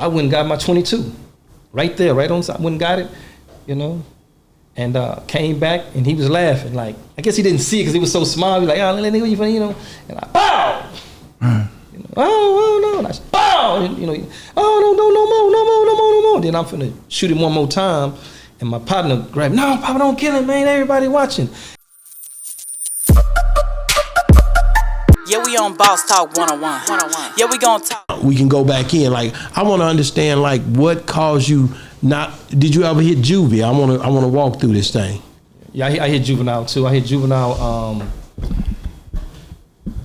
I went and got my 22. Right there, right on side. Went and got it, and came back, and he was laughing. Like, I guess he didn't see it because he was so small. He was like, oh, nigga, you funny, And I, pow! Oh, no. And I said, pow! And, no more. Then I'm finna shoot him one more time, and my partner grabbed, no, Papa, don't kill him, man. Everybody watching. Yeah, we on Boss Talk 101. Yeah, we gonna talk. We can go back in. Like, I want to understand, like, what caused you not. Did you ever hit juvie? I want to walk through this thing. Yeah, I hit juvenile too. I hit juvenile. I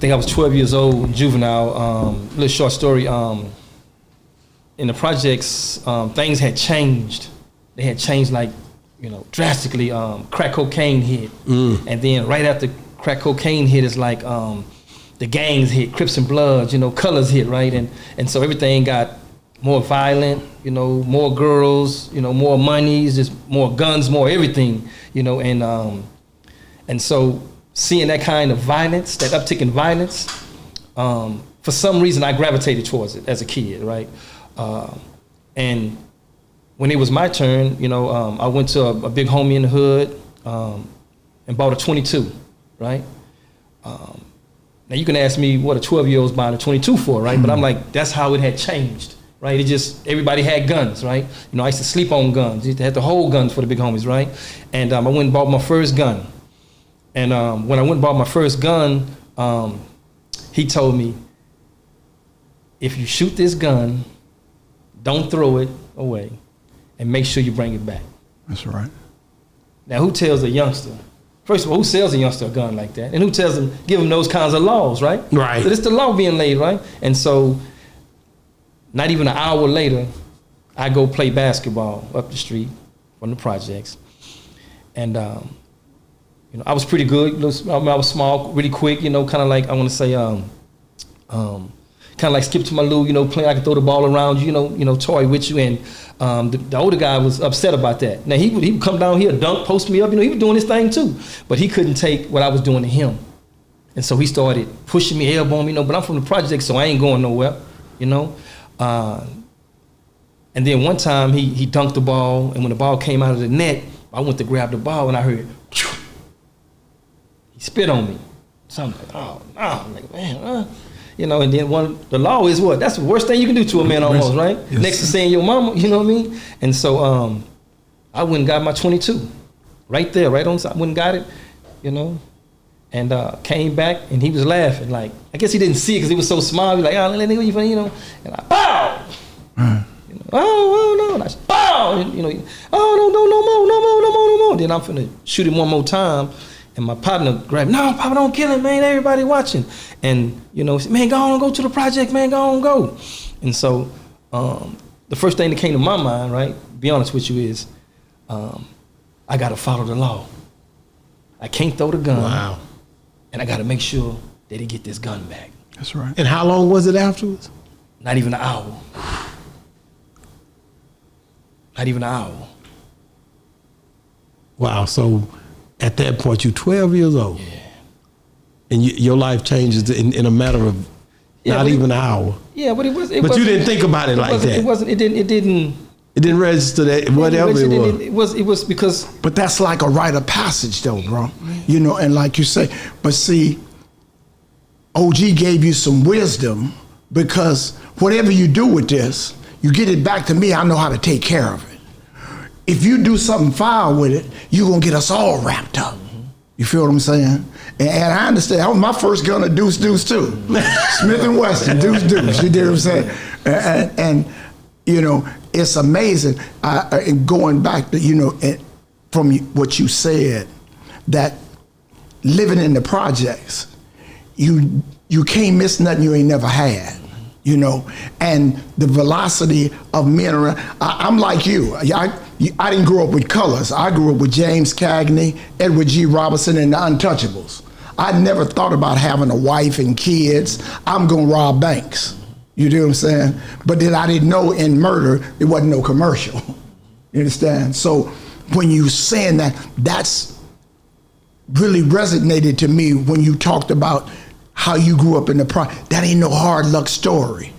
think I was 12 years old. Juvenile. Little short story. In the projects, things had changed. They had changed like, drastically. Crack cocaine hit, and then right after crack cocaine hit, it's like. The gangs hit, Crips and Bloods, colors hit, right? And so everything got more violent, more girls, more monies, just more guns, more everything, and so seeing that kind of violence, that uptick in violence, for some reason I gravitated towards it as a kid, right? And when it was my turn, I went to a big homie in the hood and bought a 22, right? Now you can ask me what a 12-year-old's buying a 22 for, right? But I'm like, that's how it had changed, right? It just, everybody had guns, right? I used to sleep on guns. I used to have to hold guns for the big homies, right? And I went and bought my first gun. And when I went and bought my first gun, he told me, if you shoot this gun, don't throw it away and make sure you bring it back. That's right. Now who tells a youngster? First of all, who sells a youngster a gun like that? And who tells them, give them those kinds of laws, right? Right. So it's the law being laid, right? And so, not even an hour later, I go play basketball up the street from the projects. And, I was pretty good. I was small, really quick, kind of like, I want to say, kind of like Skip to my Lou, playing, I could throw the ball around you, toy with you. And the older guy was upset about that. Now, he would come down here, dunk, post me up, he was doing his thing too. But he couldn't take what I was doing to him. And so he started pushing me, elbowing me, but I'm from the project, so I ain't going nowhere, And then one time he dunked the ball, and when the ball came out of the net, I went to grab the ball, and I heard, he spit on me. So I'm like, oh, no. I'm like, man, and then the law is what? That's the worst thing you can do to a man almost, right? Yes. Next to saying your mama, you know what I mean? And so I went and got my 22. Right there, right on side. I went and got it, and came back, and he was laughing. Like, I guess he didn't see it because he was so small. He was like, oh, nigga, you funny, And I, pow! Oh, no. And I said, pow! And, no more. Then I'm finna shoot him one more time. And my partner grabbed, no, Papa, don't kill him, man. Everybody watching. And, said, man, go to the project, man. Go. And so the first thing that came to my mind, right, to be honest with you, is I got to follow the law. I can't throw the gun. Wow. And I got to make sure that he get this gun back. That's right. And how long was it afterwards? Not even an hour. Not even an hour. Wow, so at that point, you're 12 years old. Yeah. And your life changes in a matter of not even an hour. Yeah, but but you didn't think about it like that. It didn't register that, whatever it was. It was because... But that's like a rite of passage though, bro. And like you say, but see, OG gave you some wisdom because whatever you do with this, you get it back to me, I know how to take care of it. If you do something foul with it, you're going to get us all wrapped up. You feel what I'm saying? And I understand. That was my first gun of deuce too. Smith & Wesson, deuce. You know what I'm saying? And it's amazing. Going back to, from what you said, that living in the projects, you can't miss nothing you ain't never had. And the velocity of men around. I'm like you. I didn't grow up with colors. I grew up with James Cagney, Edward G. Robinson, and the Untouchables. I never thought about having a wife and kids. I'm going to rob banks. You know what I'm saying? But then I didn't know in murder, there wasn't no commercial. You understand? So when you saying that, that's really resonated to me when you talked about how you grew up in the that ain't no hard luck story.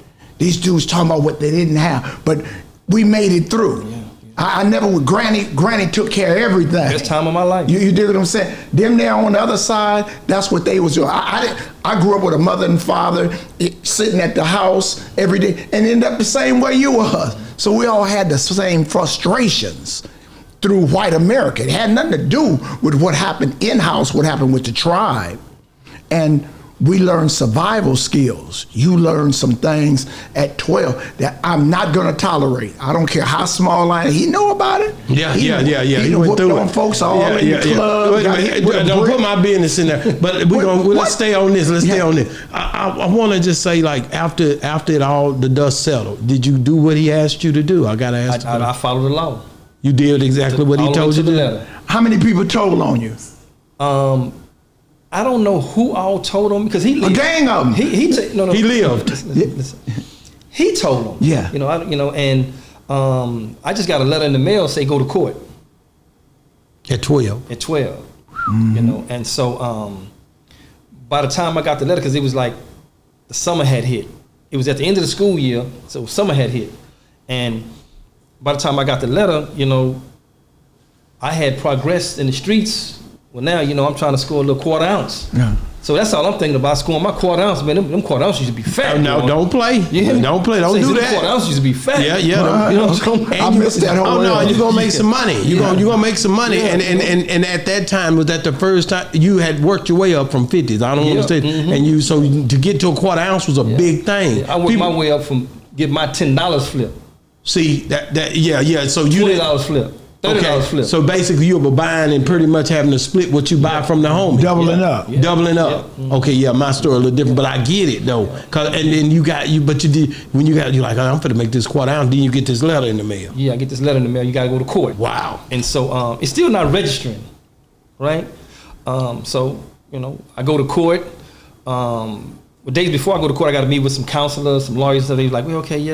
These dudes talking about what they didn't have, but we made it through. Yeah. I never would. Granny took care of everything. Best time of my life. You dig what I'm saying? Them there on the other side, that's what they was doing. I grew up with a mother and father sitting at the house every day and ended up the same way you were. So we all had the same frustrations through white America. It had nothing to do with what happened in-house, what happened with the tribe. And we learned survival skills. You learn some things at 12 that I'm not gonna tolerate. I don't care how small I am. He know about it. Yeah. He went through it. Folks all in the club. Wait, don't put my business in there. But let's stay on this. Let's stay on this. I want to just say, like, after it all, the dust settled. Did you do what he asked you to do? I gotta ask. I followed the law. You did exactly what he told you to do. How many people told on you? I don't know who all told on me because he lived. A gang of them. He lived. Listen. He told them. Yeah. And I just got a letter in the mail say go to court. At 12. At 12. And so by the time I got the letter, because it was like the summer had hit. It was at the end of the school year, so summer had hit. And by the time I got the letter, I had progressed in the streets. Well, now, I'm trying to score a little quarter ounce. Yeah. So that's all I'm thinking about, scoring my quarter ounce. Man, them quarter ounces used to be fat. No, don't play. Yeah. Don't play. Don't do that. Quarter ounces used to be fat. Yeah. I missed that whole. Oh no, you're gonna make some money. You're gonna make some money. Yeah. And at that time, was that the first time you had worked your way up from 50s? I don't understand. Mm-hmm. And so to get to a quarter ounce was a big thing. Yeah, I worked my way up from get my $10 flip. See that. So you $20 flip. $30 flip. So basically, you were buying and pretty much having to split what you buy from the homie. Doubling up. Yeah. Doubling up. Yeah. Mm-hmm. Okay, my story a little different, but I get it though. And then you're like, I'm finna make this quarter ounce. Then you get this letter in the mail. Yeah, I get this letter in the mail. You gotta go to court. Wow. And so it's still not registering, right? So I go to court. Days before I go to court, I got to meet with some counselors, some lawyers. So they like, well, okay,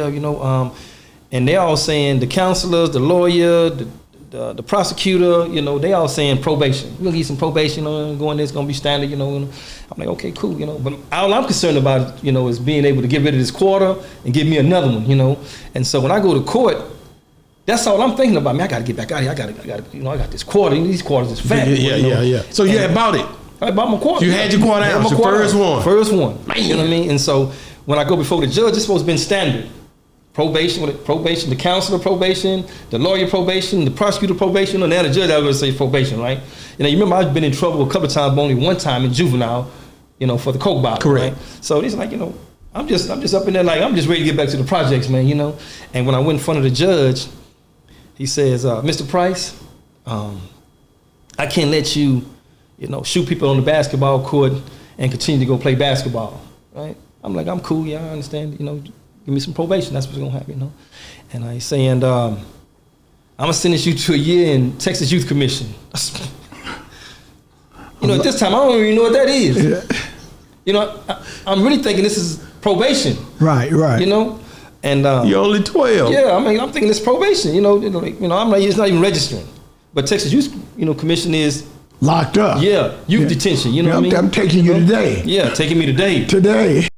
and they're all saying the counselors, the lawyer, the prosecutor, they all saying probation. We'll give you some probation, going there, it's gonna be standard, I'm like, okay, cool, But all I'm concerned about, is being able to get rid of this quarter and give me another one, And so when I go to court, that's all I'm thinking about. Man, I gotta get back out here. I got this quarter. These quarters is fat. Yeah. So you had bought it. I bought my quarter. You had your quarter ounce, your first one. First one. Man. You know what I mean? And so when I go before the judge, it's supposed to be standard. Probation, the counselor probation, the lawyer probation, the prosecutor probation, and now the judge, I was going to say probation, right? You remember I've been in trouble a couple of times, but only one time in juvenile, for the coke bottle. Correct. Right? So it's like, I'm just up in there like, I'm just ready to get back to the projects, man, And when I went in front of the judge, he says, Mr. Price, I can't let you, shoot people on the basketball court and continue to go play basketball, right? I'm like, I'm cool, I understand, give me some probation, that's what's gonna happen, And he's saying, I'm gonna sentence you to a year in Texas Youth Commission. At this time, I don't even know what that is. Yeah. I'm really thinking this is probation. Right. And you're only 12. Yeah, I'm thinking it's probation. I'm like, it's not even registering. But Texas Youth, Commission is locked up. Yeah, youth detention. You know what I mean? I'm taking you today. Yeah, taking me today. Today.